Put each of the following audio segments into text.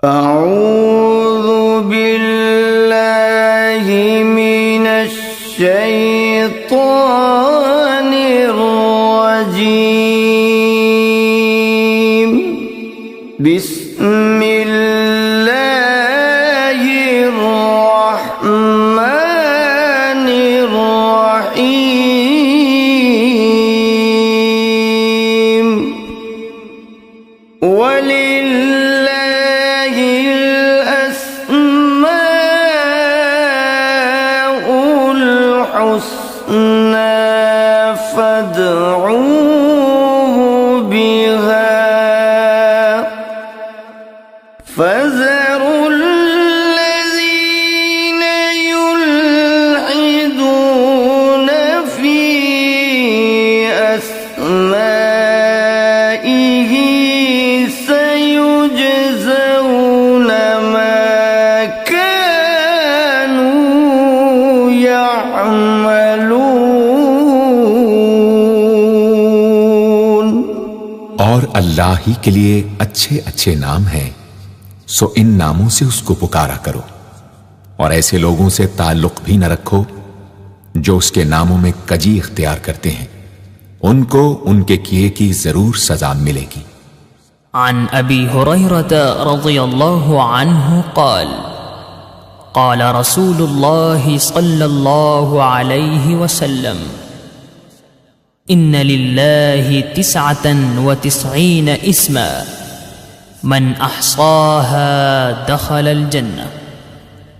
اعوذ باللہ من الشیطان الرجیم بسم اللہ الرحمن الرحیم وَلِلَّهِ الْأَسْمَاءُ الْحُسْنَى فَادْعُوهُ بِهَا فَذَرُوا الَّذِينَ يُلْحِدُونَ فِي أَسْمَائِهِ سَيُجْزَوْنَ مَا كَانُوا يَعْمَلُونَ۔ اور اللہ ہی کے لیے اچھے اچھے نام ہیں، سو ان ناموں سے اس کو پکارا کرو، اور ایسے لوگوں سے تعلق بھی نہ رکھو جو اس کے ناموں میں کجی اختیار کرتے ہیں، ان کو ان کے کیے کی ضرور سزا ملے گی۔ عن ابی ہریرہ رضی اللہ عنہ قال قال رسول اللہ صلی اللہ علیہ وسلم ان للہ 99 اسما من احصاها دخل الجنہ،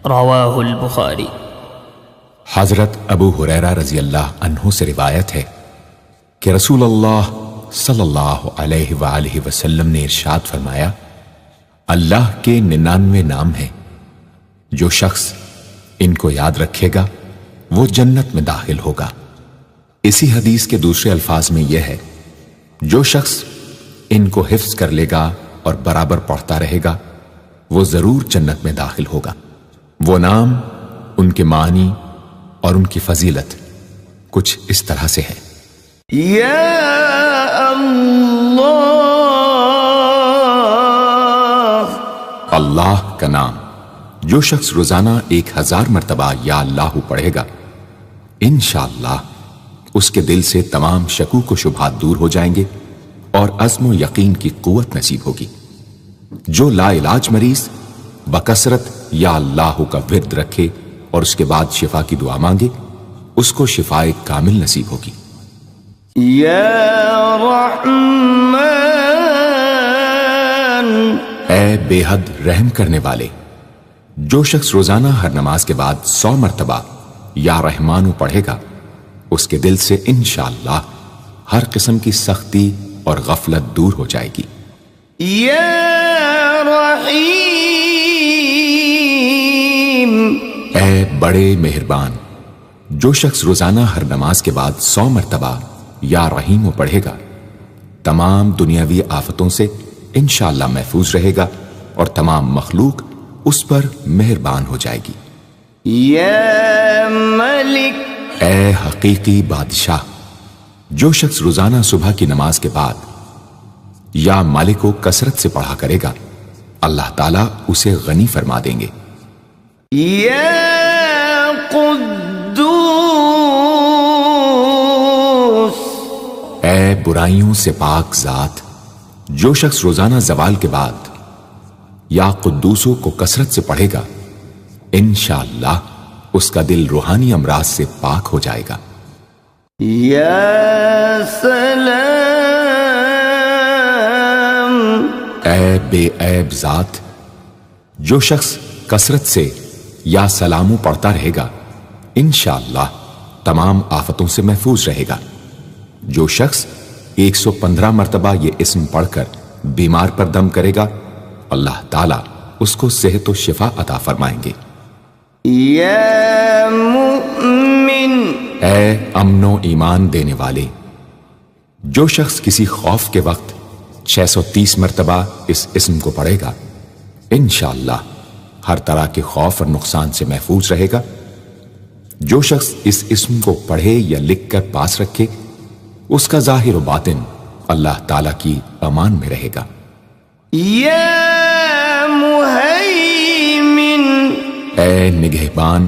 رواہ البخاری۔ حضرت ابو ہریرہ رضی اللہ عنہ سے روایت ہے کہ رسول اللہ صلی اللہ علیہ وآلہ وسلم نے ارشاد فرمایا، اللہ کے 99 نام ہیں، جو شخص ان کو یاد رکھے گا وہ جنت میں داخل ہوگا۔ اسی حدیث کے دوسرے الفاظ میں یہ ہے، جو شخص ان کو حفظ کر لے گا اور برابر پڑھتا رہے گا وہ ضرور جنت میں داخل ہوگا۔ وہ نام، ان کے معنی اور ان کی فضیلت کچھ اس طرح سے ہے۔ یا اللہ، اللہ کا نام جو شخص روزانہ 1000 مرتبہ یا اللہ پڑھے گا، انشاءاللہ اس کے دل سے تمام شکوک و شبہات دور ہو جائیں گے اور عزم و یقین کی قوت نصیب ہوگی۔ جو لا علاج مریض بکثرت یا اللہ کا ورد رکھے اور اس کے بعد شفا کی دعا مانگے، اس کو شفائے کامل نصیب ہوگی۔ یا رحمان، اے بے حد رحم کرنے والے، جو شخص روزانہ ہر نماز کے بعد 100 مرتبہ یا رحمانو پڑھے گا، اس کے دل سے انشاءاللہ ہر قسم کی سختی اور غفلت دور ہو جائے گی۔ یا رحیم، اے بڑے مہربان، جو شخص روزانہ ہر نماز کے بعد 100 مرتبہ یا رحیم پڑھے گا، تمام دنیاوی آفتوں سے انشاءاللہ محفوظ رہے گا اور تمام مخلوق اس پر مہربان ہو جائے گی۔ یا ملک، اے حقیقی بادشاہ، جو شخص روزانہ صبح کی نماز کے بعد یا مالک کو کثرت سے پڑھا کرے گا، اللہ تعالیٰ اسے غنی فرما دیں گے۔ یا قدوس، اے برائیوں سے پاک ذات، جو شخص روزانہ زوال کے بعد یا قدوسوں کو کثرت سے پڑھے گا، انشاءاللہ اس کا دل روحانی امراض سے پاک ہو جائے گا۔ یا سلام، اے بے عیب ذات، جو شخص کثرت سے یا سلامو پڑھتا رہے گا، انشاءاللہ تمام آفتوں سے محفوظ رہے گا۔ جو شخص 115 مرتبہ یہ اسم پڑھ کر بیمار پر دم کرے گا، اللہ تعالیٰ اس کو صحت و شفا عطا فرمائیں گے۔ یا مؤمن، اے امن و ایمان دینے والے، جو شخص کسی خوف کے وقت 630 مرتبہ اس اسم کو پڑھے گا، انشاءاللہ ہر طرح کے خوف اور نقصان سے محفوظ رہے گا۔ جو شخص اس اسم کو پڑھے یا لکھ کر پاس رکھے، اس کا ظاہر و باطن اللہ تعالیٰ کی امان میں رہے گا۔ یا مهيمن اے نگہبان،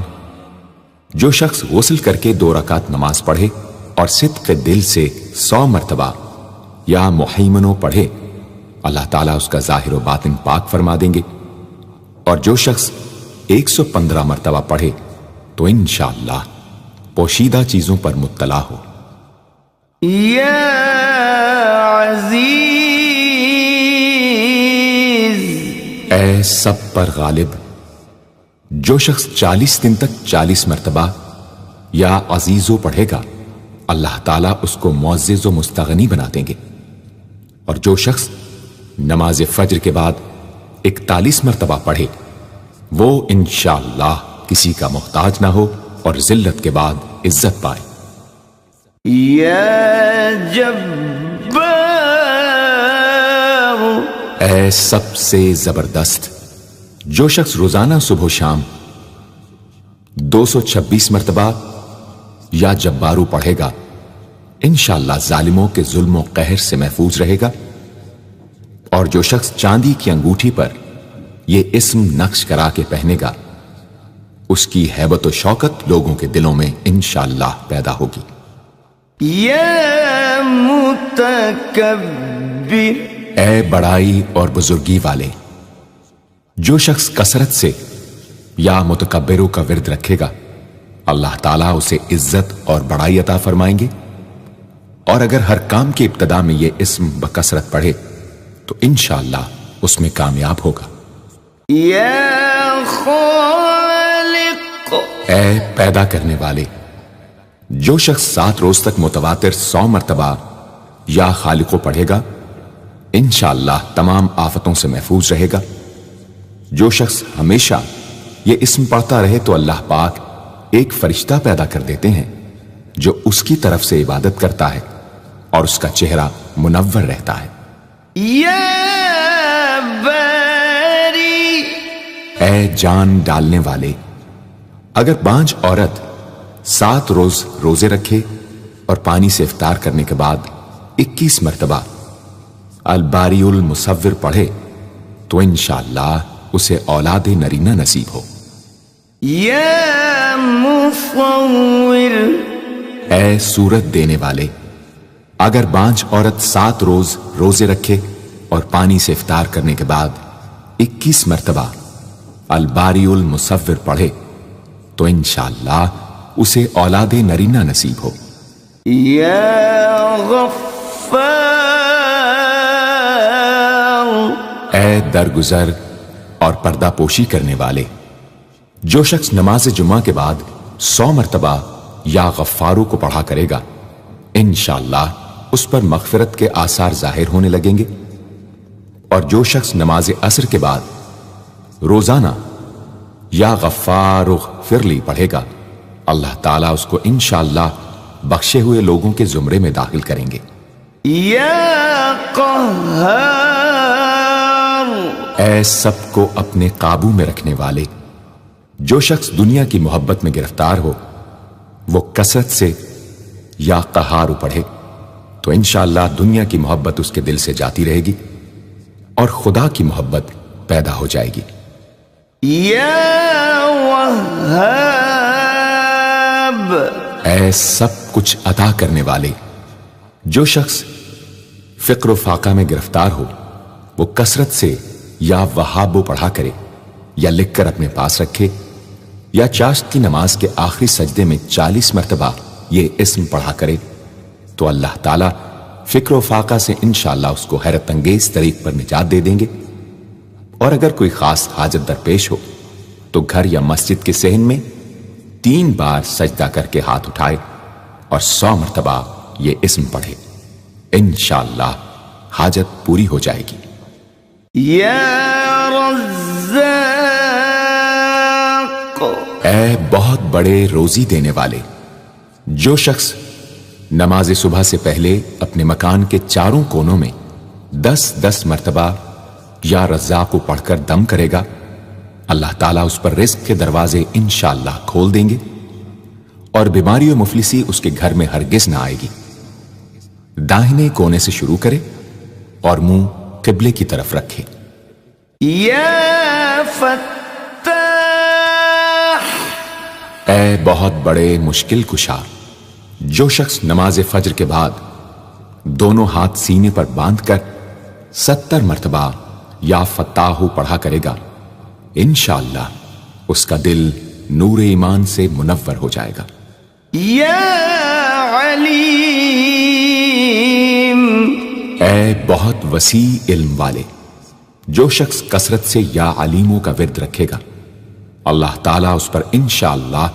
جو شخص غسل کر کے 2 رکعت نماز پڑھے اور صدق دل سے 100 مرتبہ یا محیمنو پڑھے، اللہ تعالیٰ اس کا ظاہر و باطن پاک فرما دیں گے۔ اور جو شخص 115 مرتبہ پڑھے تو انشاءاللہ پوشیدہ چیزوں پر مطلع ہو۔ یا عزیز، اے سب پر غالب، جو شخص 40 دن تک 40 مرتبہ یا عزیزو پڑھے گا، اللہ تعالیٰ اس کو معزز و مستغنی بنا دیں گے۔ اور جو شخص نماز فجر کے بعد 41 مرتبہ پڑھے، وہ انشاءاللہ کسی کا محتاج نہ ہو اور ذلت کے بعد عزت پائے۔ یا جبار، اے سب سے زبردست، جو شخص روزانہ صبح و شام 226 مرتبہ یا جبارو پڑھے گا، انشاءاللہ ظالموں کے ظلم و قہر سے محفوظ رہے گا۔ اور جو شخص چاندی کی انگوٹھی پر یہ اسم نقش کرا کے پہنے گا، اس کی ہیبت و شوکت لوگوں کے دلوں میں انشاءاللہ پیدا ہوگی۔ یا متکبر، اے بڑائی اور بزرگی والے، جو شخص کثرت سے یا متکبروں کا ورد رکھے گا، اللہ تعالیٰ اسے عزت اور بڑائی عطا فرمائیں گے۔ اور اگر ہر کام کی ابتدا میں یہ اسم بکثرت پڑھے تو انشاءاللہ اس میں کامیاب ہوگا۔ یا خالق، اے پیدا کرنے والے، جو شخص 7 روز تک متواتر 100 مرتبہ یا خالقو پڑھے گا، انشاءاللہ تمام آفتوں سے محفوظ رہے گا۔ جو شخص ہمیشہ یہ اسم پڑھتا رہے تو اللہ پاک ایک فرشتہ پیدا کر دیتے ہیں جو اس کی طرف سے عبادت کرتا ہے اور اس کا چہرہ منور رہتا ہے۔ یا باری، اے جان ڈالنے والے، اگر بانج عورت 7 روز روزے رکھے اور پانی سے افطار کرنے کے بعد 21 مرتبہ الباری المصور پڑھے تو انشاءاللہ اسے اولاد نرینہ نصیب ہو۔ یا مصور، اے صورت دینے والے، اگر بانج عورت 7 روز روزے رکھے اور پانی سے افطار کرنے کے بعد 21 مرتبہ الباری المصور پڑھے تو انشاءاللہ اسے اولاد نرینہ نصیب ہو۔ یا غفار، اے درگزر اور پردہ پوشی کرنے والے، جو شخص نماز جمعہ کے بعد 100 مرتبہ یا غفارو کو پڑھا کرے گا، انشاءاللہ اس پر مغفرت کے آثار ظاہر ہونے لگیں گے۔ اور جو شخص نماز عصر کے بعد روزانہ یا غفار اغفر لی پڑھے گا، اللہ تعالیٰ اس کو انشاءاللہ بخشے ہوئے لوگوں کے زمرے میں داخل کریں گے۔ یا قہار، اے سب کو اپنے قابو میں رکھنے والے، جو شخص دنیا کی محبت میں گرفتار ہو وہ کثرت سے یا قہارو پڑھے تو انشاءاللہ دنیا کی محبت اس کے دل سے جاتی رہے گی اور خدا کی محبت پیدا ہو جائے گی۔ یا وہاب، اے سب کچھ عطا کرنے والے، جو شخص فقر و فاقہ میں گرفتار ہو وہ کثرت سے یا وہابو پڑھا کرے یا لکھ کر اپنے پاس رکھے یا چاشت کی نماز کے آخری سجدے میں 40 مرتبہ یہ اسم پڑھا کرے تو اللہ تعالیٰ فکر و فاقہ سے انشاءاللہ اس کو حیرت انگیز طریق پر نجات دے دیں گے۔ اور اگر کوئی خاص حاجت درپیش ہو تو گھر یا مسجد کے صحن میں 3 بار سجدہ کر کے ہاتھ اٹھائے اور 100 مرتبہ یہ اسم پڑھے، انشاءاللہ حاجت پوری ہو جائے گی۔ یا رزاق، اے بہت بڑے روزی دینے والے، جو شخص نماز صبح سے پہلے اپنے مکان کے چاروں کونوں میں 10 مرتبہ یا رزاق کو پڑھ کر دم کرے گا، اللہ تعالیٰ اس پر رزق کے دروازے انشاءاللہ کھول دیں گے اور بیماری و مفلسی اس کے گھر میں ہرگز نہ آئے گی۔ داہنے کونے سے شروع کرے اور منہ قبلے کی طرف رکھے۔ یا فتاح، اے بہت بڑے مشکل کشا، جو شخص نماز فجر کے بعد دونوں ہاتھ سینے پر باندھ کر 70 مرتبہ یا فتاح پڑھا کرے گا، انشاءاللہ اس کا دل نور ایمان سے منور ہو جائے گا۔ یا علیم، اے بہت وسیع علم والے، جو شخص کثرت سے یا علیموں کا ورد رکھے گا، اللہ تعالیٰ اس پر انشاءاللہ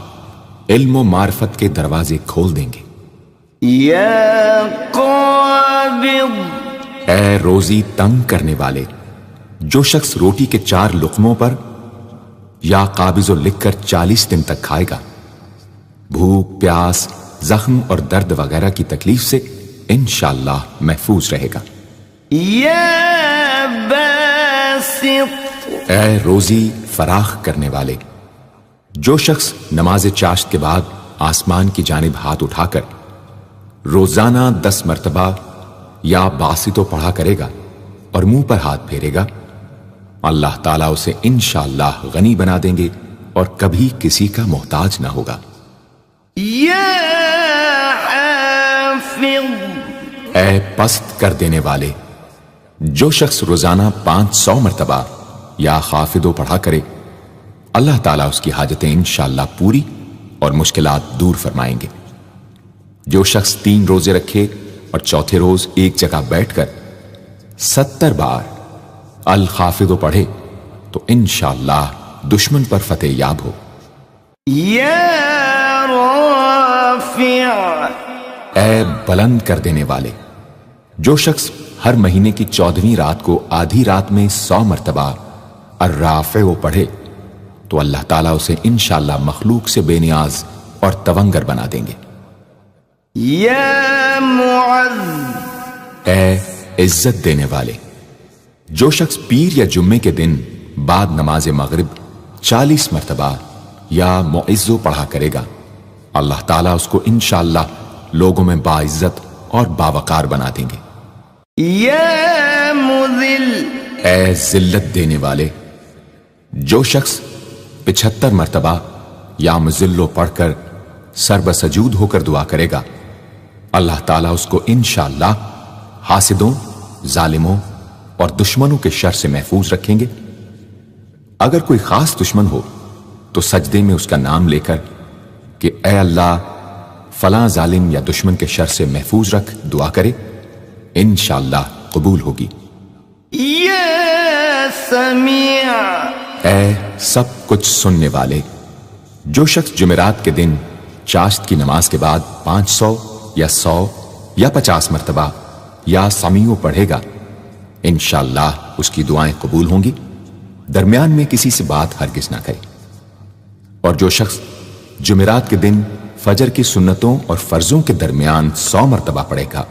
علم و معرفت کے دروازے کھول دیں گے۔ یا قابض، اے روزی تنگ کرنے والے، جو شخص روٹی کے 4 لقموں پر یا قابض و لکھ کر 40 دن تک کھائے گا، بھوک، پیاس، زخم اور درد وغیرہ کی تکلیف سے انشاءاللہ محفوظ رہے گا۔ یا باسط، اے روزی فراخ کرنے والے، جو شخص نماز چاشت کے بعد آسمان کی جانب ہاتھ اٹھا کر روزانہ 10 مرتبہ یا باسطو پڑھا کرے گا اور منہ پر ہاتھ پھیرے گا، اللہ تعالیٰ اسے انشاءاللہ غنی بنا دیں گے اور کبھی کسی کا محتاج نہ ہوگا۔ یا حافظ، اے پست کر دینے والے، جو شخص روزانہ 500 مرتبہ یا خافضو پڑھا کرے، اللہ تعالیٰ اس کی حاجتیں انشاءاللہ پوری اور مشکلات دور فرمائیں گے۔ جو شخص 3 روزے رکھے اور چوتھے روز ایک جگہ بیٹھ کر 70 بار الخافضو پڑھے تو انشاءاللہ دشمن پر فتح یاب ہو۔ یا رافع، اے بلند کر دینے والے، جو شخص ہر مہینے کی 14ویں رات کو آدھی رات میں 100 مرتبہ الرافع پڑھے تو اللہ تعالیٰ اسے انشاءاللہ مخلوق سے بے نیاز اور تونگر بنا دیں گے۔ یا معز، اے عزت دینے والے، جو شخص پیر یا جمعے کے دن بعد نماز مغرب 40 مرتبہ یا معزو پڑھا کرے گا، اللہ تعالیٰ اس کو انشاءاللہ لوگوں میں باعزت اور باوقار بنا دیں گے۔ یا مذل، اے ذلت دینے والے، جو شخص 75 مرتبہ یا مذلو پڑھ کر سر بسجود ہو کر دعا کرے گا، اللہ تعالیٰ اس کو انشاءاللہ حاسدوں، ظالموں اور دشمنوں کے شر سے محفوظ رکھیں گے۔ اگر کوئی خاص دشمن ہو تو سجدے میں اس کا نام لے کر کہ اے اللہ فلاں ظالم یا دشمن کے شر سے محفوظ رکھ دعا کرے، انشاءاللہ قبول ہوگی۔ یا سمیع، اے سب کچھ سننے والے، جو شخص جمعرات کے دن چاشت کی نماز کے بعد 500 یا 100 یا 50 مرتبہ یا سمیع پڑھے گا، انشاءاللہ اس کی دعائیں قبول ہوں گی، درمیان میں کسی سے بات ہرگز نہ کرے۔ اور جو شخص جمعرات کے دن فجر کی سنتوں اور فرضوں کے درمیان 100 مرتبہ پڑھے گا،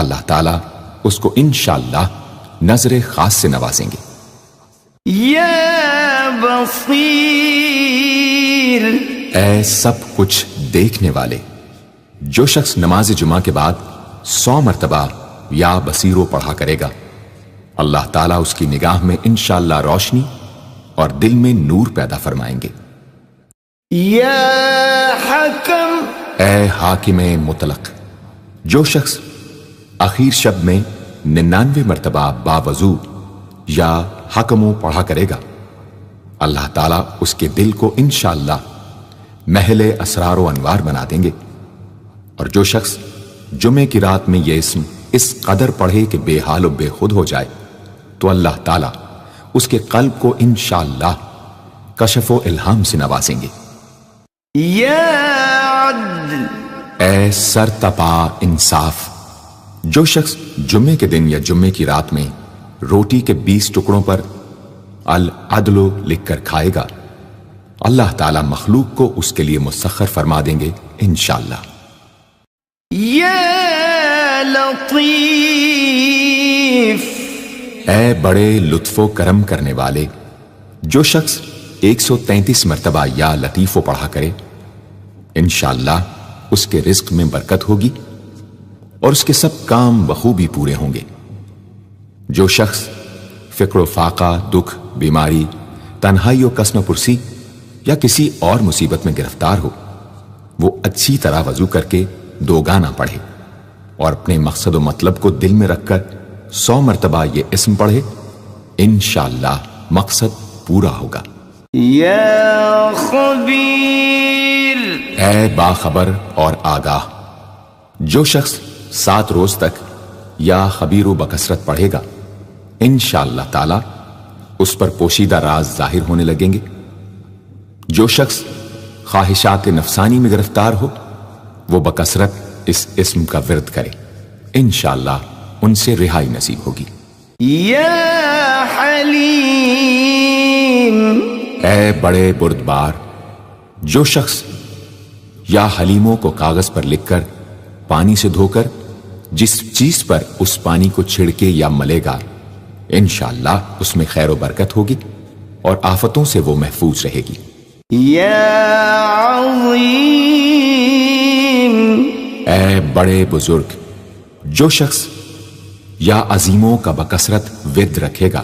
اللہ تعالیٰ اس کو انشاءاللہ نظر خاص سے نوازیں گے۔ یا بصیر، اے سب کچھ دیکھنے والے، جو شخص نماز جمعہ کے بعد 100 مرتبہ یا بصیرو پڑھا کرے گا، اللہ تعالیٰ اس کی نگاہ میں انشاءاللہ روشنی اور دل میں نور پیدا فرمائیں گے۔ یا حکم، اے حاکم مطلق، جو شخص آخر شب میں 99 مرتبہ باوضو یا حکمو پڑھا کرے گا، اللہ تعالیٰ اس کے دل کو انشاءاللہ محل اسرار و انوار بنا دیں گے۔ اور جو شخص جمعے کی رات میں یہ اسم اس قدر پڑھے کہ بے حال و بے خود ہو جائے تو اللہ تعالیٰ اس کے قلب کو انشاءاللہ کشف و الہام سے نوازیں گے۔ یا عدل، اے سر تپا انصاف، جو شخص جمعے کے دن یا جمعے کی رات میں روٹی کے 20 ٹکڑوں پر العدل لکھ کر کھائے گا، اللہ تعالیٰ مخلوق کو اس کے لیے مسخر فرما دیں گے انشاءاللہ۔ یا لطیف، اے بڑے لطف و کرم کرنے والے، جو شخص 133 مرتبہ یا لطیفو پڑھا کرے، انشاءاللہ اس کے رزق میں برکت ہوگی اور اس کے سب کام بخوبی پورے ہوں گے۔ جو شخص فقر و فاقہ، دکھ بیماری، تنہائی و قسم پرسی یا کسی اور مصیبت میں گرفتار ہو، وہ اچھی طرح وضو کر کے 2 گانا پڑھے اور اپنے مقصد و مطلب کو دل میں رکھ کر 100 مرتبہ یہ اسم پڑھے، انشاءاللہ مقصد پورا ہوگا۔ یا خبیر، اے باخبر اور آگاہ، جو شخص 7 روز تک یا خبیر و بکثرت پڑھے گا، انشاءاللہ تعالی اس پر پوشیدہ راز ظاہر ہونے لگیں گے۔ جو شخص خواہشات نفسانی میں گرفتار ہو، وہ بکثرت اس اسم کا ورد کرے، انشاءاللہ ان سے رہائی نصیب ہوگی۔ یا حلیم، اے بڑے بردبار، جو شخص یا حلیموں کو کاغذ پر لکھ کر پانی سے دھو کر جس چیز پر اس پانی کو چھڑکے یا ملے گا، انشاءاللہ اس میں خیر و برکت ہوگی اور آفتوں سے وہ محفوظ رہے گی۔ یا عظیم، اے بڑے بزرگ، جو شخص یا عظیموں کا بکثرت ورد رکھے گا،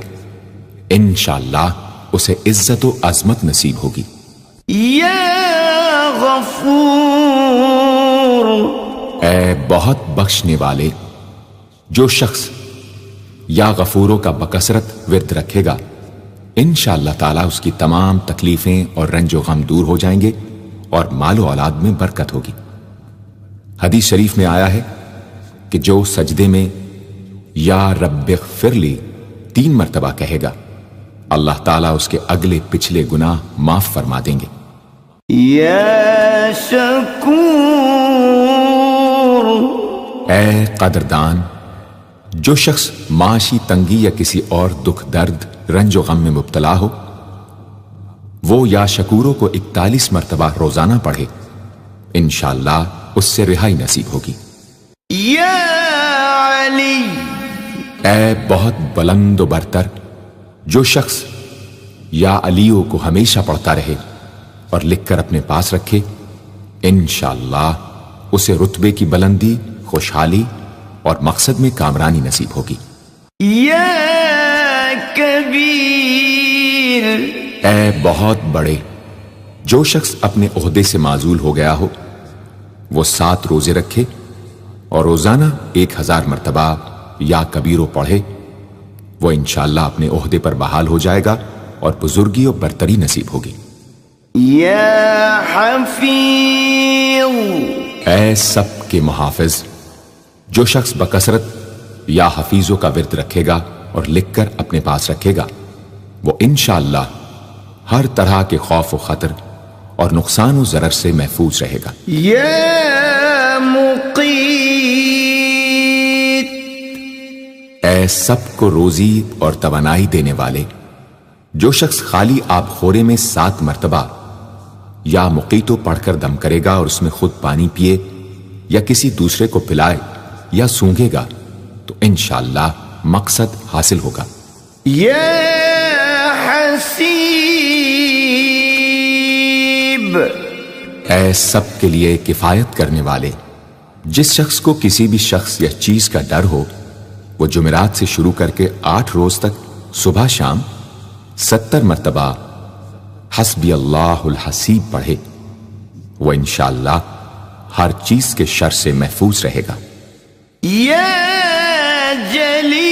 انشاءاللہ اسے عزت و عظمت نصیب ہوگی۔ یا غفور، اے بہت بخشنے والے، جو شخص یا غفوروں کا بکثرت ورد رکھے گا، انشاءاللہ تعالیٰ اس کی تمام تکلیفیں اور رنج و غم دور ہو جائیں گے اور مال و اولاد میں برکت ہوگی۔ حدیث شریف میں آیا ہے کہ جو سجدے میں یا رب اغفر لی 3 مرتبہ کہے گا، اللہ تعالیٰ اس کے اگلے پچھلے گناہ معاف فرما دیں گے۔ یا شکور، اے قدردان، جو شخص معاشی تنگی یا کسی اور دکھ درد رنج و غم میں مبتلا ہو، وہ یا شکوروں کو 41 مرتبہ روزانہ پڑھے، انشاءاللہ اس سے رہائی نصیب ہوگی۔ یا علی، اے بہت بلند و برتر، جو شخص یا علیوں کو ہمیشہ پڑھتا رہے اور لکھ کر اپنے پاس رکھے، انشاءاللہ اسے رتبے کی بلندی، خوشحالی اور مقصد میں کامرانی نصیب ہوگی۔ یا کبیر، اے بہت بڑے، جو شخص اپنے عہدے سے معزول ہو گیا ہو، وہ 7 روزے رکھے اور روزانہ 1000 مرتبہ یا کبیرو پڑھے، وہ انشاءاللہ اپنے عہدے پر بحال ہو جائے گا اور بزرگی و برتری نصیب ہوگی۔ یا حفیظ، اے سب کے محافظ، جو شخص بکثرت یا حفیظوں کا ورد رکھے گا اور لکھ کر اپنے پاس رکھے گا، وہ انشاءاللہ ہر طرح کے خوف و خطر اور نقصان و ضرر سے محفوظ رہے گا۔ یا مقیت، اے سب کو روزی اور توانائی دینے والے، جو شخص خالی آب خورے میں 7 مرتبہ یا مقیتو پڑھ کر دم کرے گا اور اس میں خود پانی پیے یا کسی دوسرے کو پلائے یا سونگے گا، تو انشاءاللہ مقصد حاصل ہوگا۔ یا حسیب، اے سب کے لیے کفایت کرنے والے، جس شخص کو کسی بھی شخص یا چیز کا ڈر ہو، وہ جمعرات سے شروع کر کے 8 روز تک صبح شام 70 مرتبہ حسبی اللہ الحسیب پڑھے، وہ انشاءاللہ ہر چیز کے شر سے محفوظ رہے گا۔ یا جلیل،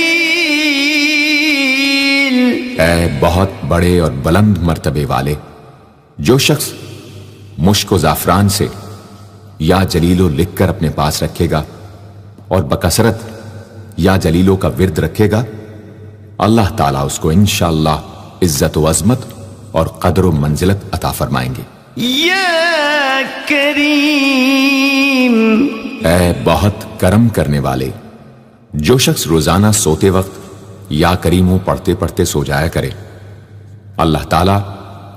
اے بہت بڑے اور بلند مرتبے والے، جو شخص مشک و زعفران سے یا جلیلو لکھ کر اپنے پاس رکھے گا اور بکثرت یا جلیلوں کا ورد رکھے گا، اللہ تعالیٰ اس کو انشاءاللہ عزت و عظمت اور قدر و منزلت عطا فرمائیں گے۔ یا کریم، اے بہت کرم کرنے والے، جو شخص روزانہ سوتے وقت یا کریموں پڑھتے پڑھتے سو جایا کرے، اللہ تعالیٰ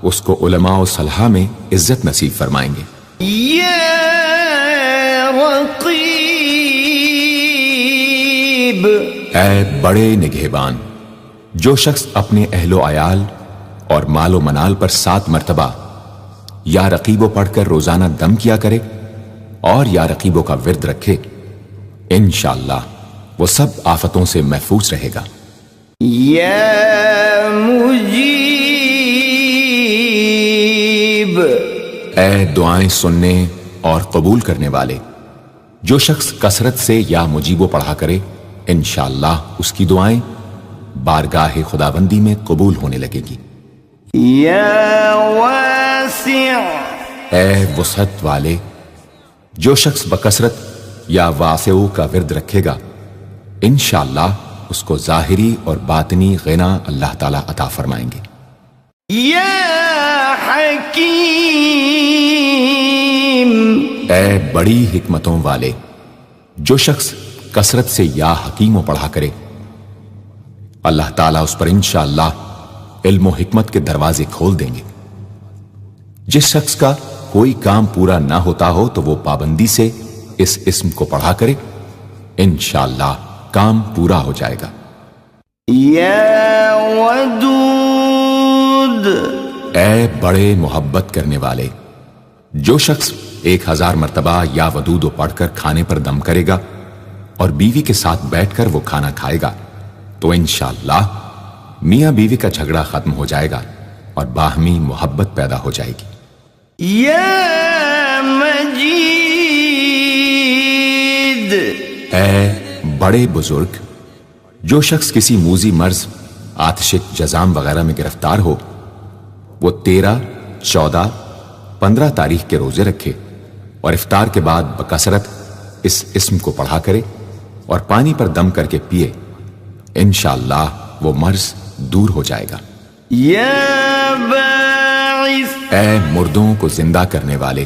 اس کو علماء و صلحاء میں عزت نصیب فرمائیں گے۔ یا رقیب، اے بڑے نگہبان، جو شخص اپنے اہل و عیال اور مال و منال پر 7 مرتبہ یا رقیبو پڑھ کر روزانہ دم کیا کرے اور یا رقیبوں کا ورد رکھے، انشاءاللہ وہ سب آفتوں سے محفوظ رہے گا۔ یا مجیب، اے دعائیں سننے اور قبول کرنے والے، جو شخص کثرت سے یا مجیبو پڑھا کرے انشاءاللہ اس کی دعائیں بارگاہ خداوندی میں قبول ہونے لگے گی۔ یا واسع، اے وسعت والے، جو شخص بکثرت یا واسعو کا ورد رکھے گا انشاءاللہ اس کو ظاہری اور باطنی غنا اللہ تعالیٰ عطا فرمائیں گے۔ یا حکیم، اے بڑی حکمتوں والے، جو شخص کثرت سے یا حکیموں پڑھا کرے اللہ تعالیٰ اس پر انشاءاللہ علم و حکمت کے دروازے کھول دیں گے۔ جس شخص کا کوئی کام پورا نہ ہوتا ہو تو وہ پابندی سے اس اسم کو پڑھا کرے انشاءاللہ کام پورا ہو جائے گا۔ یا ودود، اے بڑے محبت کرنے والے، جو شخص 1000 مرتبہ یا ودود پڑھ کر کھانے پر دم کرے گا اور بیوی کے ساتھ بیٹھ کر وہ کھانا کھائے گا تو انشاءاللہ میاں بیوی کا جھگڑا ختم ہو جائے گا اور باہمی محبت پیدا ہو جائے گی۔ یا مجید، اے بڑے بزرگ، جو شخص کسی موذی مرض، آتشک، جزام وغیرہ میں گرفتار ہو وہ 13، 14، 15 تاریخ کے روزے رکھے اور افطار کے بعد بکثرت اس اسم کو پڑھا کرے اور پانی پر دم کر کے پیے انشاءاللہ وہ مرض دور ہو جائے گا۔ یا باعث، اے مردوں کو زندہ کرنے والے،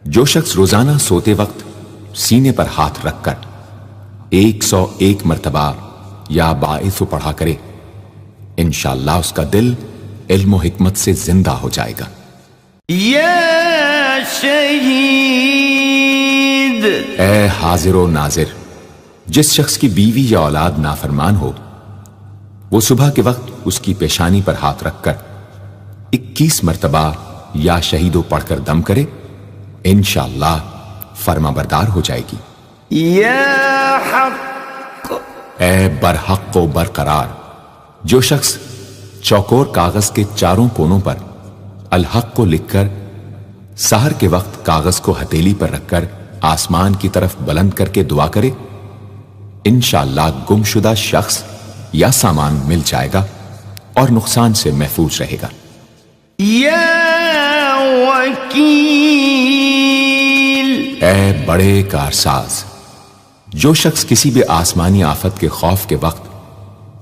جو شخص روزانہ سوتے وقت سینے پر ہاتھ رکھ کر 101 مرتبہ یا باعث پڑھا کرے انشاءاللہ اس کا دل علم و حکمت سے زندہ ہو جائے گا۔ یا شہید، اے حاضر و ناظر، جس شخص کی بیوی یا اولاد نافرمان ہو وہ صبح کے وقت اس کی پیشانی پر ہاتھ رکھ کر 21 مرتبہ یا شہیدو پڑھ کر دم کرے انشاءاللہ فرما بردار ہو جائے گی۔ یا حق، اے برحق و برقرار، جو شخص چوکور کاغذ کے چاروں کونوں پر الحق کو لکھ کر سحر کے وقت کاغذ کو ہتھیلی پر رکھ کر آسمان کی طرف بلند کر کے دعا کرے انشاءاللہ گمشدہ شخص یا سامان مل جائے گا اور نقصان سے محفوظ رہے گا۔ یا وکیل، اے بڑے کارساز، جو شخص کسی بھی آسمانی آفت کے خوف کے وقت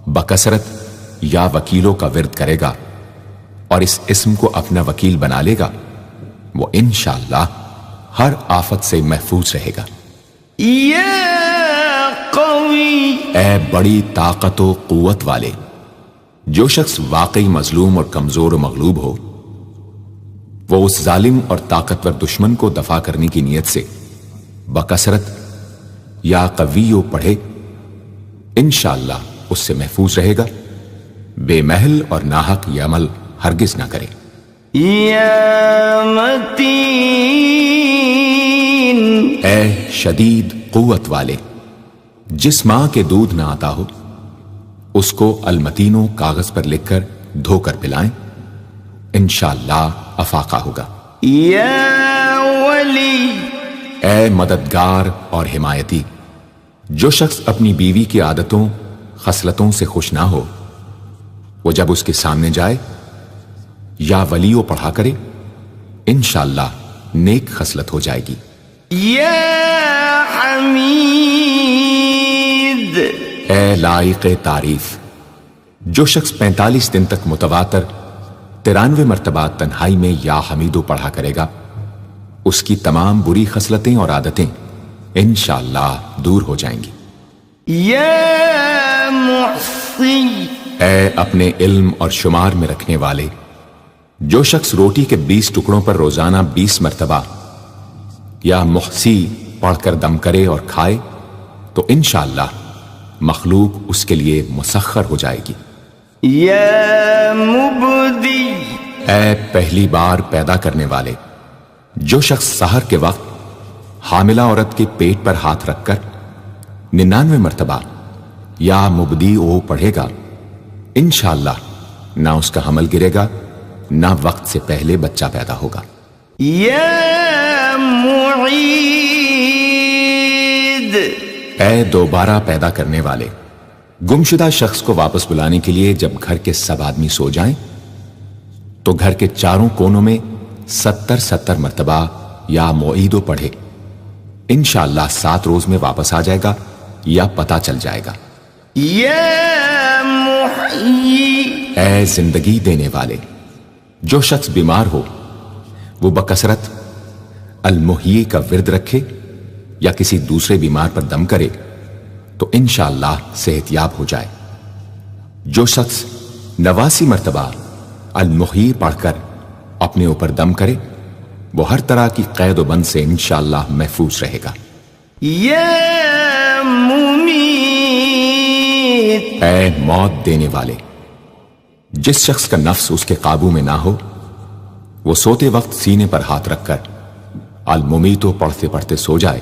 بکثرت یا وکیلوں کا ورد کرے گا اور اس اسم کو اپنا وکیل بنا لے گا وہ انشاءاللہ ہر آفت سے محفوظ رہے گا۔ یا قوی، اے بڑی طاقت و قوت والے، جو شخص واقعی مظلوم اور کمزور و مغلوب ہو وہ اس ظالم اور طاقتور دشمن کو دفاع کرنے کی نیت سے بکثرت یا قویو پڑھے انشاءاللہ اس سے محفوظ رہے گا، بے محل اور ناحق یہ عمل ہرگز نہ کرے۔ یا متین، اے شدید قوت والے، جس ماں کے دودھ نہ آتا ہو اس کو المتینوں کاغذ پر لکھ کر دھو کر پلائیں انشاءاللہ افاقہ ہوگا۔ یا ولی، اے مددگار اور حمایتی، جو شخص اپنی بیوی کی عادتوں خصلتوں سے خوش نہ ہو وہ جب اس کے سامنے جائے یا ولیو پڑھا کرے انشاءاللہ نیک خصلت ہو جائے گی۔ یا حمید، اے لائق تعریف، جو شخص 45 دن تک متواتر 93 مرتبہ تنہائی میں یا حمیدو پڑھا کرے گا اس کی تمام بری خصلتیں اور عادتیں انشاءاللہ دور ہو جائیں گی۔ یا محصی، اے اپنے علم اور شمار میں رکھنے والے، جو شخص روٹی کے 20 ٹکڑوں پر روزانہ 20 مرتبہ یا محصی پڑھ کر دم کرے اور کھائے تو انشاءاللہ مخلوق اس کے لیے مسخر ہو جائے گی۔ یا مبدی، اے پہلی بار پیدا کرنے والے، جو شخص سحر کے وقت حاملہ عورت کے پیٹ پر ہاتھ رکھ کر 99 مرتبہ یا مبدی او پڑھے گا انشاءاللہ نہ اس کا حمل گرے گا نہ وقت سے پہلے بچہ پیدا ہوگا۔ یا معید، اے دوبارہ پیدا کرنے والے، گمشدہ شخص کو واپس بلانے کے لیے جب گھر کے سب آدمی سو جائیں تو گھر کے چاروں کونوں میں 70 مرتبہ یا معیدو پڑھے، انشاءاللہ 7 روز میں واپس آ جائے گا یا پتہ چل جائے گا۔ یا محیی، اے زندگی دینے والے، جو شخص بیمار ہو وہ بکثرت المحیی کا ورد رکھے یا کسی دوسرے بیمار پر دم کرے تو انشاءاللہ صحت یاب ہو جائے۔ جو شخص 89 مرتبہ المحیی پڑھ کر اپنے اوپر دم کرے وہ ہر طرح کی قید و بند سے انشاءاللہ محفوظ رہے گا۔ یا ممیت، اے موت دینے والے، جس شخص کا نفس اس کے قابو میں نہ ہو وہ سوتے وقت سینے پر ہاتھ رکھ کر الممیتو پڑھتے پڑھتے سو جائے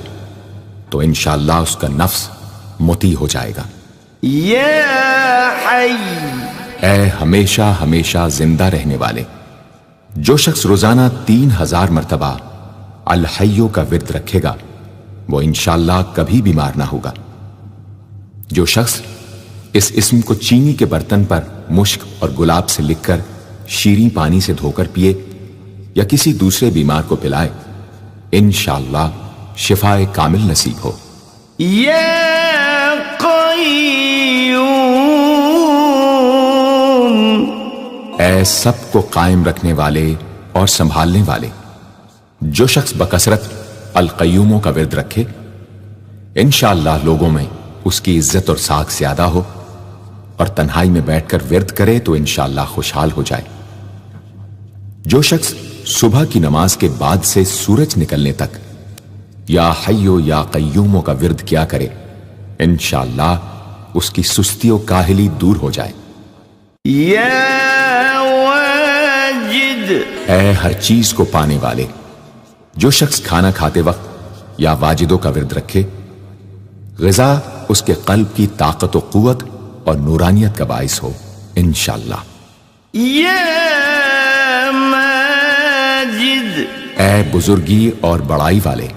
تو انشاءاللہ اس کا نفس مطیع ہو جائے گا۔ یا حی، اے ہمیشہ ہمیشہ زندہ رہنے والے، جو شخص روزانہ 3000 مرتبہ الحیو کا ورد رکھے گا وہ انشاءاللہ کبھی بیمار نہ ہوگا۔ جو شخص اس اسم کو چینی کے برتن پر مشک اور گلاب سے لکھ کر شیریں پانی سے دھو کر پیے یا کسی دوسرے بیمار کو پلائے انشاءاللہ شفائے کامل نصیب ہو۔ یا قیوم، اے سب کو قائم رکھنے والے اور سنبھالنے والے، جو شخص بکثرت القیوموں کا ورد رکھے انشاءاللہ لوگوں میں اس کی عزت اور ساکھ زیادہ ہو، اور تنہائی میں بیٹھ کر ورد کرے تو انشاءاللہ خوشحال ہو جائے۔ جو شخص صبح کی نماز کے بعد سے سورج نکلنے تک یا حیو یا قیوموں کا ورد کیا کرے انشاءاللہ اس کی سستی و کاہلی دور ہو جائے۔ یا واجد، اے ہر چیز کو پانے والے، جو شخص کھانا کھاتے وقت یا واجدوں کا ورد رکھے غذا اس کے قلب کی طاقت و قوت اور نورانیت کا باعث ہو انشاءاللہ۔ یا ماجد، اے بزرگی اور بڑائی والے،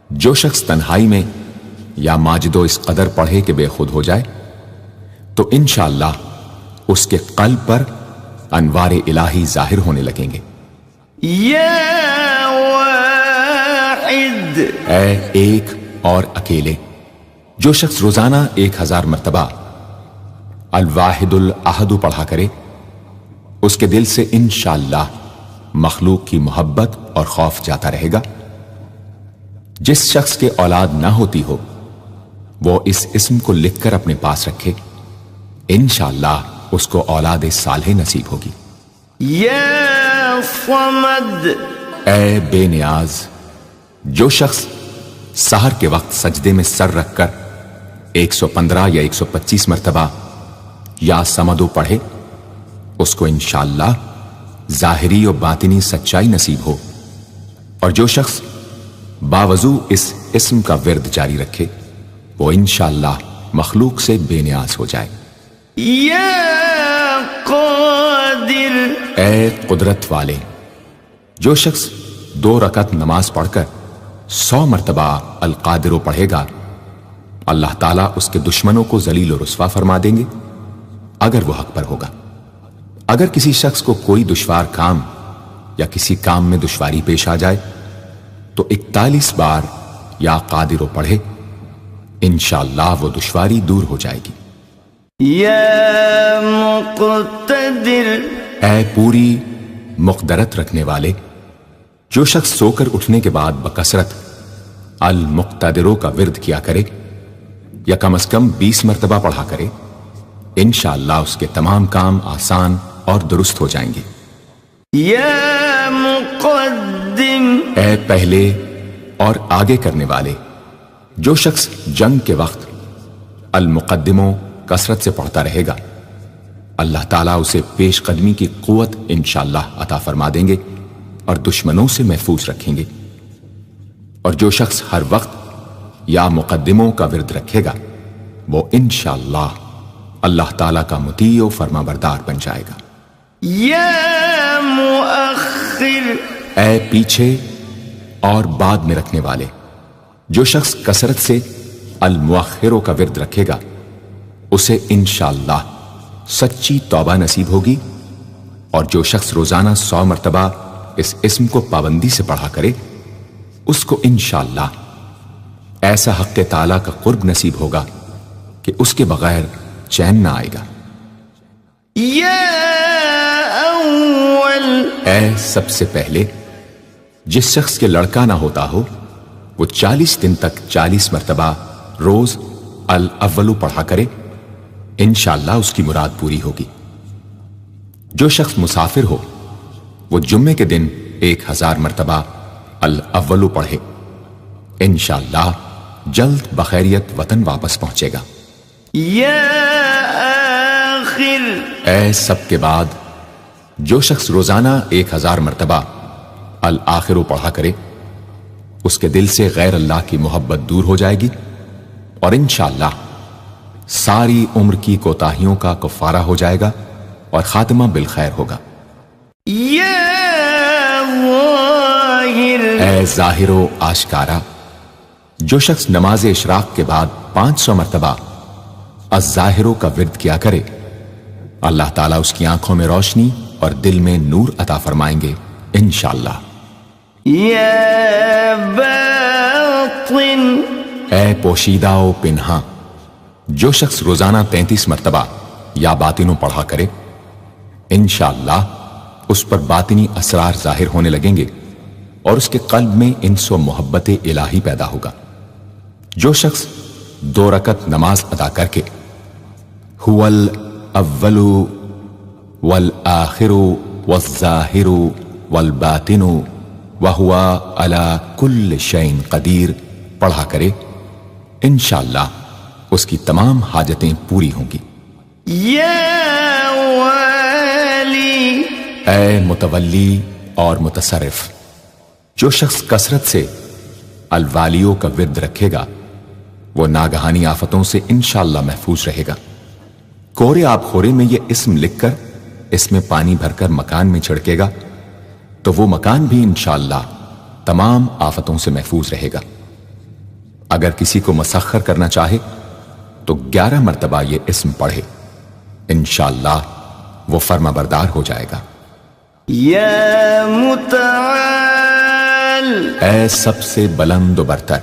جو شخص تنہائی میں یا ماجدو اس قدر پڑھے کہ بے خود ہو جائے تو انشاءاللہ اس کے قلب پر انوار الہی ظاہر ہونے لگیں گے۔ یا واحد، اے ایک اور اکیلے، جو شخص روزانہ 1000 مرتبہ الواحد الاحد پڑھا کرے اس کے دل سے انشاءاللہ مخلوق کی محبت اور خوف جاتا رہے گا۔ جس شخص کے اولاد نہ ہوتی ہو وہ اس اسم کو لکھ کر اپنے پاس رکھے انشاءاللہ اس کو اولاد صالح نصیب ہوگی۔ یا صمد، اے بے نیاز، جو شخص سحر کے وقت سجدے میں سر رکھ کر 115 یا 125 مرتبہ یا سمدو پڑھے اس کو انشاءاللہ ظاہری و باطنی سچائی نصیب ہو، اور جو شخص باوضو اس اسم کا ورد جاری رکھے وہ انشاءاللہ مخلوق سے بے نیاز ہو جائے۔ یا قادر، اے قدرت والے، جو شخص 2 رکعت نماز پڑھ کر 100 مرتبہ القادر پڑھے گا اللہ تعالیٰ اس کے دشمنوں کو ذلیل و رسوا فرما دیں گے اگر وہ حق پر ہوگا۔ اگر کسی شخص کو کوئی دشوار کام یا کسی کام میں دشواری پیش آ جائے تو 41 بار یا قادر پڑھے انشاءاللہ وہ دشواری دور ہو جائے گی۔ یا مقتدر، اے پوری مقدرت رکھنے والے، جو شخص سو کر اٹھنے کے بعد بکثرت المقتدروں کا ورد کیا کرے یا کم از کم 20 مرتبہ پڑھا کرے انشاءاللہ اس کے تمام کام آسان اور درست ہو جائیں گے۔ یا مقدم، اے پہلے اور آگے کرنے والے، جو شخص جنگ کے وقت المقدموں کثرت سے پڑھتا رہے گا اللہ تعالیٰ اسے پیش قدمی کی قوت انشاءاللہ عطا فرما دیں گے اور دشمنوں سے محفوظ رکھیں گے۔ اور جو شخص ہر وقت یا مقدموں کا ورد رکھے گا وہ انشاءاللہ اللہ تعالیٰ کا مطیع و فرما بردار بن جائے گا۔ یا مؤخر، اے پیچھے اور بعد میں رکھنے والے، جو شخص کثرت سے المؤخروں کا ورد رکھے گا اسے انشاءاللہ سچی توبہ نصیب ہوگی، اور جو شخص روزانہ 100 مرتبہ اس اسم کو پابندی سے پڑھا کرے اس کو انشاءاللہ ایسا حق تعالیٰ کا قرب نصیب ہوگا کہ اس کے بغیر چین نہ آئے گا۔ یا اول، اے سب سے پہلے جس شخص کے لڑکا نہ ہوتا ہو وہ 40 دن تک 40 مرتبہ روز الاولو پڑھا کرے، انشاءاللہ اس کی مراد پوری ہوگی۔ جو شخص مسافر ہو وہ جمعے کے دن 1000 مرتبہ الاولو پڑھے، انشاءاللہ جلد بخیریت وطن واپس پہنچے گا۔ یا آخر، اے سب کے بعد جو شخص روزانہ 1000 مرتبہ الآخرو پڑھا کرے اس کے دل سے غیر اللہ کی محبت دور ہو جائے گی، اور انشاءاللہ ساری عمر کی کوتاہیوں کا کفارہ ہو جائے گا اور خاتمہ بالخیر ہوگا۔ یا ظاہر، اے ظاہر و آشکارا، جو شخص نماز اشراق کے بعد 500 مرتبہ الظاہرو کا ورد کیا کرے اللہ تعالیٰ اس کی آنکھوں میں روشنی اور دل میں نور عطا فرمائیں گے انشاءاللہ۔ یا باطن، اے پوشیدہ و پنہاں، جو شخص روزانہ 33 مرتبہ یا باطنو پڑھا کرے انشاءاللہ اس پر باطنی اسرار ظاہر ہونے لگیں گے اور اس کے قلب میں انس و محبت الہی پیدا ہوگا۔ جو شخص 2 رکعت نماز ادا کر کے هو الاول والآخر والظاہر والباطن وهو على كل شيء قدیر پڑھا کرے انشاءاللہ اس کی تمام حاجتیں پوری ہوں گی۔ یا والی، اے متولی اور متصرف، جو شخص کثرت سے الوالیوں کا ورد رکھے گا وہ ناگہانی آفتوں سے انشاءاللہ محفوظ رہے گا۔ کورے آب خورے میں یہ اسم لکھ کر اس میں پانی بھر کر مکان میں چھڑکے گا تو وہ مکان بھی انشاءاللہ تمام آفتوں سے محفوظ رہے گا۔ اگر کسی کو مسخر کرنا چاہے تو 11 مرتبہ یہ اسم پڑھے، انشاءاللہ وہ فرما بردار ہو جائے گا۔ یا متعال، اے سب سے بلند و برتر،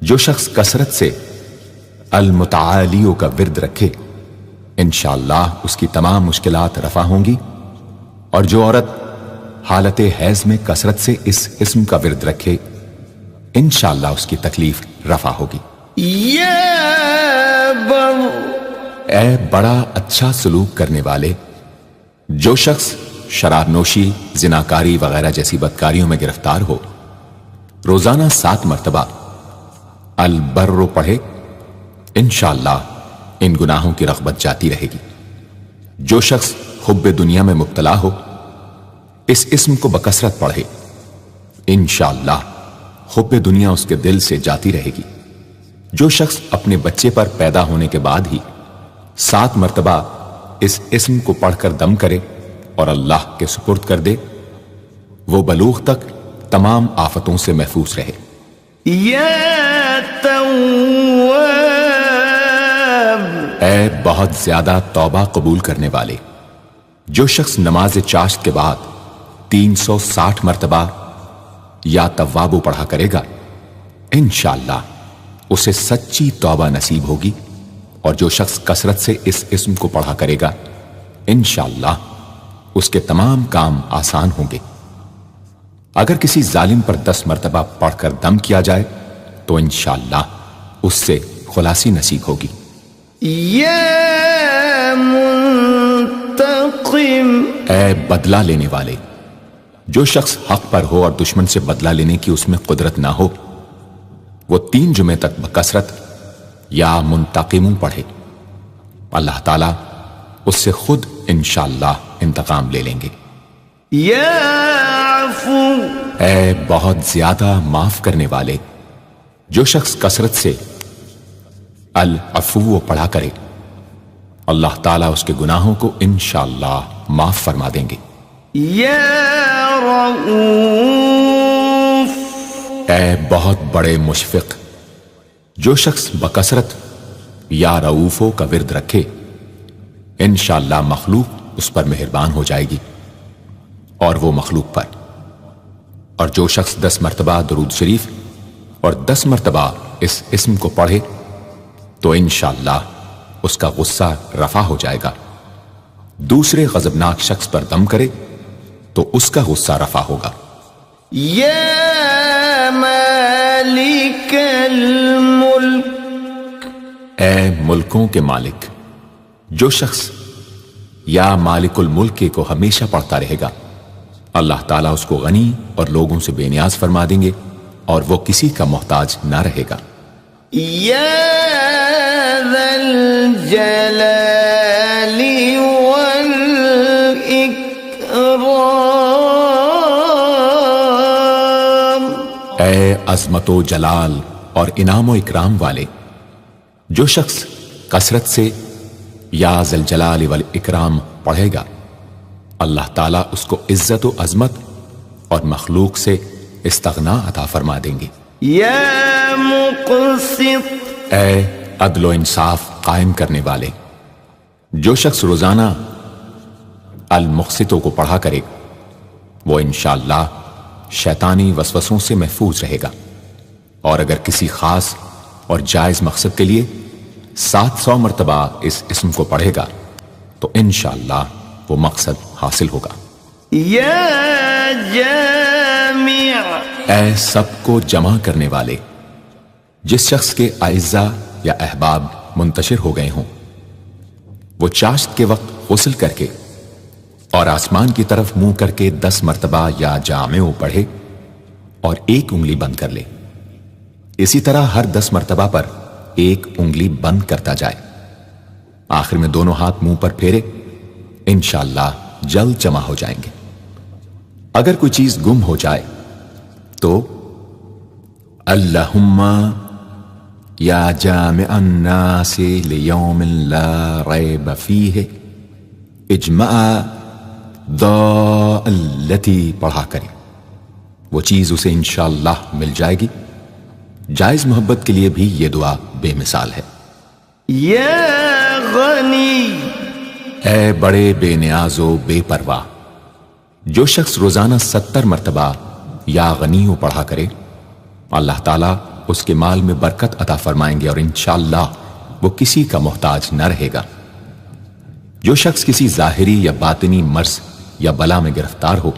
جو شخص کثرت سے المتعالیوں کا ورد رکھے انشاءاللہ اس کی تمام مشکلات رفع ہوں گی، اور جو عورت حالت حیض میں کثرت سے اس اسم کا ورد رکھے انشاءاللہ اس کی تکلیف رفع ہوگی۔ یا بر، اے بڑا اچھا سلوک کرنے والے، جو شخص شراب نوشی، زناکاری وغیرہ جیسی بدکاریوں میں گرفتار ہو روزانہ 7 مرتبہ البر پڑھے انشاءاللہ ان گناہوں کی رغبت جاتی رہے گی۔ جو شخص حب دنیا میں مبتلا ہو اس اسم کو بکثرت پڑھے انشاءاللہ حب دنیا اس کے دل سے جاتی رہے گی۔ جو شخص اپنے بچے پر پیدا ہونے کے بعد ہی 7 مرتبہ اس اسم کو پڑھ کر دم کرے اور اللہ کے سپرد کر دے وہ بلوغ تک تمام آفتوں سے محفوظ رہے۔ یا تواب، اے بہت زیادہ توبہ قبول کرنے والے، جو شخص نماز چاشت کے بعد 360 مرتبہ یا توابو پڑھا کرے گا انشاءاللہ اسے سچی توبہ نصیب ہوگی، اور جو شخص کثرت سے اس اسم کو پڑھا کرے گا انشاءاللہ اس کے تمام کام آسان ہوں گے۔ اگر کسی ظالم پر 10 مرتبہ پڑھ کر دم کیا جائے تو انشاءاللہ اس سے خلاصی نصیب ہوگی۔ یا منتقم، اے بدلہ لینے والے، جو شخص حق پر ہو اور دشمن سے بدلہ لینے کی اس میں قدرت نہ ہو وہ 3 جمعے تک بکثرت یا منتقموں پڑھے، اللہ تعالیٰ اس سے خود انشاءاللہ انتقام لے لیں گے۔ یا عفو، اے بہت زیادہ معاف کرنے والے، جو شخص کثرت سے العفو پڑھا کرے اللہ تعالیٰ اس کے گناہوں کو انشاءاللہ معاف فرما دیں گے۔ یا رؤوف، اے بہت بڑے مشفق، جو شخص بکثرت یا رؤوفو کا ورد رکھے انشاءاللہ مخلوق اس پر مہربان ہو جائے گی اور وہ مخلوق پر، اور جو شخص 10 مرتبہ درود شریف اور 10 مرتبہ اس اسم کو پڑھے تو انشاءاللہ اس کا غصہ رفع ہو جائے گا۔ دوسرے غضبناک شخص پر دم کرے تو اس کا غصہ رفع ہوگا۔ یا مالک الملک، اے ملکوں کے مالک، جو شخص یا مالک الملک کو ہمیشہ پڑھتا رہے گا اللہ تعالیٰ اس کو غنی اور لوگوں سے بے نیاز فرما دیں گے اور وہ کسی کا محتاج نہ رہے گا۔ یا ذا الجلال والاکرام، اے عظمت و جلال اور انعام و اکرام والے، جو شخص کثرت سے یا ذا الجلال والاکرام پڑھے گا اللہ تعالیٰ اس کو عزت و عظمت اور مخلوق سے استغنا عطا فرما دیں گے۔ یا مقسط، اے عدل و انصاف قائم کرنے والے، جو شخص روزانہ المقسطوں کو پڑھا کرے وہ انشاءاللہ شیطانی وسوسوں سے محفوظ رہے گا، اور اگر کسی خاص اور جائز مقصد کے لیے 700 مرتبہ اس اسم کو پڑھے گا تو انشاءاللہ وہ مقصد حاصل ہوگا۔ یا جامع، اے سب کو جمع کرنے والے، جس شخص کے اعزا یا احباب منتشر ہو گئے ہوں وہ چاشت کے وقت غسل کر کے اور آسمان کی طرف منہ کر کے 10 مرتبہ یا جامع پڑھے اور ایک انگلی بند کر لے، اسی طرح ہر 10 مرتبہ پر ایک انگلی بند کرتا جائے، آخر میں دونوں ہاتھ منہ پر پھیرے، انشاءاللہ جلد جمع ہو جائیں گے۔ اگر کوئی چیز گم ہو جائے تو اللہم یا جامع الناس لیوم لا ریب فیہ اجمع ضالتی پڑھا کرے، وہ چیز اسے انشاءاللہ مل جائے گی۔ جائز محبت کے لیے بھی یہ دعا بے مثال ہے۔ یا غنی، اے بڑے بے نیاز و بے پرواہ، جو شخص روزانہ 70 مرتبہ یا غنیوں پڑھا کرے اللہ تعالیٰ اس کے مال میں برکت عطا فرمائیں گے اور انشاءاللہ وہ کسی کا محتاج نہ رہے گا۔ جو شخص کسی ظاہری یا باطنی مرض یا بلا میں گرفتار ہو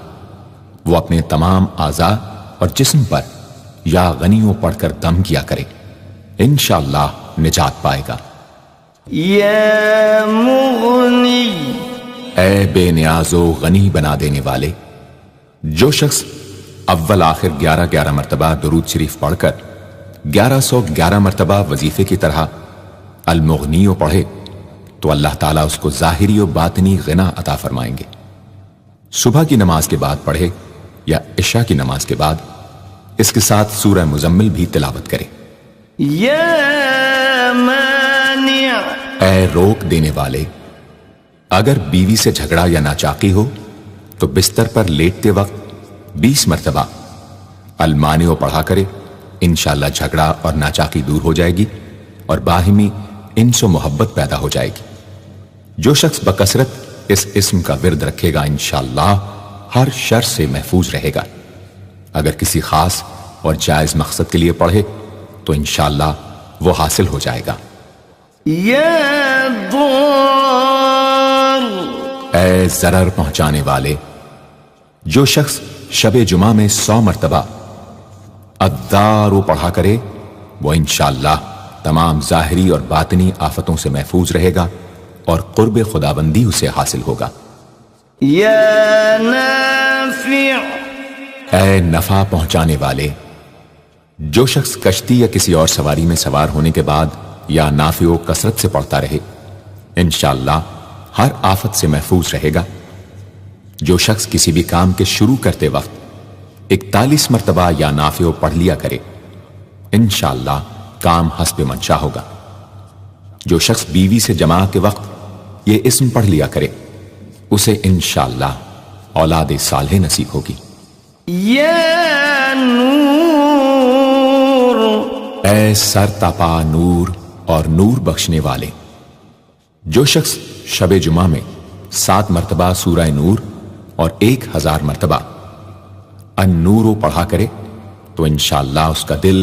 وہ اپنے تمام اعضاء اور جسم پر یا غنیوں پڑھ کر دم کیا کرے، انشاءاللہ نجات پائے گا۔ یا مغنی، اے بے نیاز و غنی بنا دینے والے، جو شخص اول آخر 11 مرتبہ درود شریف پڑھ کر 1111 مرتبہ وظیفے کی طرح المغنیوں پڑھے تو اللہ تعالیٰ اس کو ظاہری و باطنی غنا عطا فرمائیں گے۔ صبح کی نماز کے بعد پڑھے یا عشاء کی نماز کے بعد اس کے ساتھ سورہ مزمل بھی تلاوت کرے۔ یا مانع، اے روک دینے والے، اگر بیوی سے جھگڑا یا ناچاقی ہو تو بستر پر لیٹتے وقت 20 مرتبہ المانع پڑھا کرے، انشاءاللہ جھگڑا اور ناچاقی دور ہو جائے گی اور باہمی انس و محبت پیدا ہو جائے گی۔ جو شخص بکثرت اس اسم کا ورد رکھے گا انشاءاللہ ہر شر سے محفوظ رہے گا۔ اگر کسی خاص اور جائز مقصد کے لیے پڑھے تو انشاءاللہ وہ حاصل ہو جائے گا۔ یا ضار، اے ضرر پہنچانے والے، جو شخص شب جمعہ میں 100 مرتبہ الدار پڑھا کرے وہ انشاءاللہ تمام ظاہری اور باطنی آفتوں سے محفوظ رہے گا اور قرب خداوندی اسے حاصل ہوگا۔ یا نافع، اے نفع پہنچانے والے، جو شخص کشتی یا کسی اور سواری میں سوار ہونے کے بعد یا نافع و کثرت سے پڑھتا رہے انشاءاللہ ہر آفت سے محفوظ رہے گا۔ جو شخص کسی بھی کام کے شروع کرتے وقت 41 مرتبہ یا نافع پڑھ لیا کرے انشاءاللہ کام حسب منشا ہوگا۔ جو شخص بیوی سے جماع کے وقت یہ اسم پڑھ لیا کرے، اسے انشاءاللہ اولاد صالح نصیب ہوگی۔ یا نور، اے سر تپا نور اور نور بخشنے والے، جو شخص شب جمعہ میں 7 مرتبہ سورہ نور اور 1000 مرتبہ النور پڑھا کرے تو انشاءاللہ اس کا دل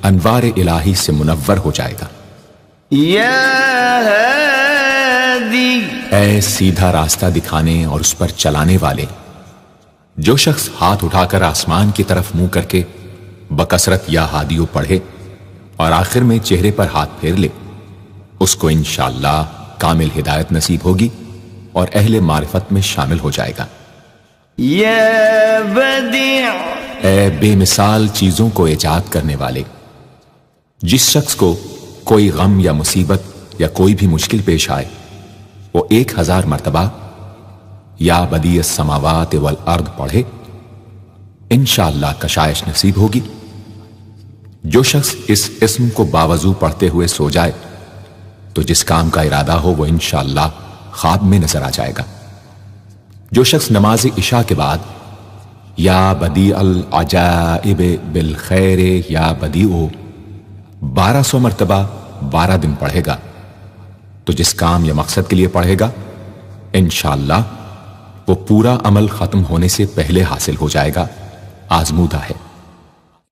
انوار الہی سے منور ہو جائے گا۔ یا ہادی، اے سیدھا راستہ دکھانے اور اس پر چلانے والے، جو شخص ہاتھ اٹھا کر آسمان کی طرف منہ کر کے بکثرت یا ہادیو پڑھے اور آخر میں چہرے پر ہاتھ پھیر لے، اس کو انشاءاللہ کامل ہدایت نصیب ہوگی اور اہل معرفت میں شامل ہو جائے گا۔ یا بدیع، اے بے مثال چیزوں کو ایجاد کرنے والے، جس شخص کو کوئی غم یا مصیبت یا کوئی بھی مشکل پیش آئے وہ 1000 مرتبہ یا بدیع السماوات والارض پڑھے، انشاءاللہ کشائش نصیب ہوگی۔ جو شخص اس اسم کو باوضو پڑھتے ہوئے سو جائے تو جس کام کا ارادہ ہو وہ انشاءاللہ خواب میں نظر آ جائے گا۔ جو شخص نماز عشاء کے بعد یا بدیع العجائب بالخیر یا بدیع 1200 مرتبہ 12 دن پڑھے گا تو جس کام یا مقصد کے لیے پڑھے گا انشاءاللہ وہ پورا عمل ختم ہونے سے پہلے حاصل ہو جائے گا، آزمودہ ہے۔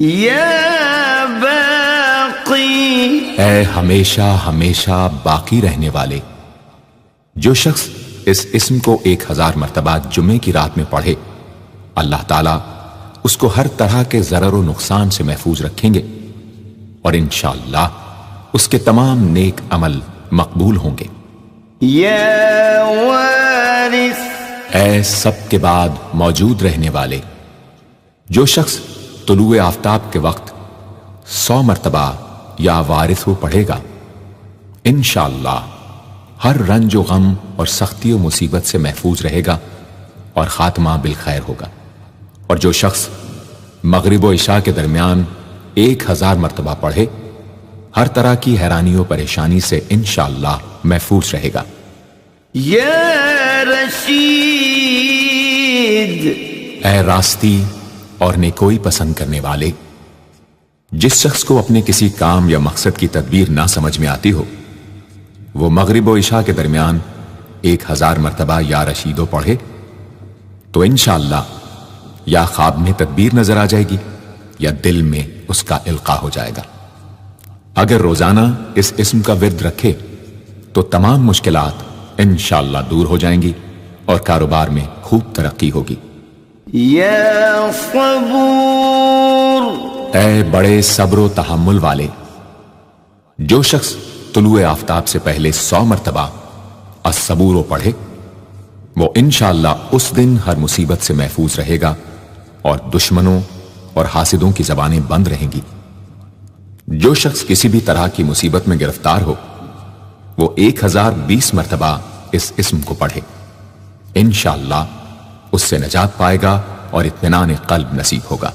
یا باقی، اے ہمیشہ ہمیشہ باقی رہنے والے، جو شخص اس اسم کو 1000 مرتبہ جمعے کی رات میں پڑھے اللہ تعالیٰ اس کو ہر طرح کے ضرر و نقصان سے محفوظ رکھیں گے اور انشاءاللہ اس کے تمام نیک عمل مقبول ہوں گے۔ یا وارث، اے سب کے بعد موجود رہنے والے، جو شخص طلوع آفتاب کے وقت 100 مرتبہ یا وارث ہو پڑھے گا انشاءاللہ ہر رنج و غم اور سختی و مصیبت سے محفوظ رہے گا اور خاتمہ بالخیر ہوگا۔ اور جو شخص مغرب و عشاء کے درمیان 1000 مرتبہ پڑھے ہر طرح کی حیرانی و پریشانی سے انشاءاللہ محفوظ رہے گا۔ یا رشید، اے راستی اور نیکوئی پسند کرنے والے، جس شخص کو اپنے کسی کام یا مقصد کی تدبیر نہ سمجھ میں آتی ہو وہ مغرب و عشاء کے درمیان 1000 مرتبہ یا رشیدو پڑھے تو انشاءاللہ یا خواب میں تدبیر نظر آ جائے گی یا دل میں اس کا القاء ہو جائے گا۔ اگر روزانہ اس اسم کا ورد رکھے تو تمام مشکلات انشاءاللہ دور ہو جائیں گی اور کاروبار میں خوب ترقی ہوگی۔ یا صبور، اے بڑے صبر و تحمل والے، جو شخص طلوع آفتاب سے پہلے 100 مرتبہ الصبور پڑھے وہ انشاءاللہ اس دن ہر مصیبت سے محفوظ رہے گا اور دشمنوں اور حاسدوں کی زبانیں بند رہیں گی۔ جو شخص کسی بھی طرح کی مصیبت میں گرفتار ہو وہ 1020 مرتبہ اس اسم کو پڑھے، انشاءاللہ اس سے نجات پائے گا اور اطمینان قلب نصیب ہوگا۔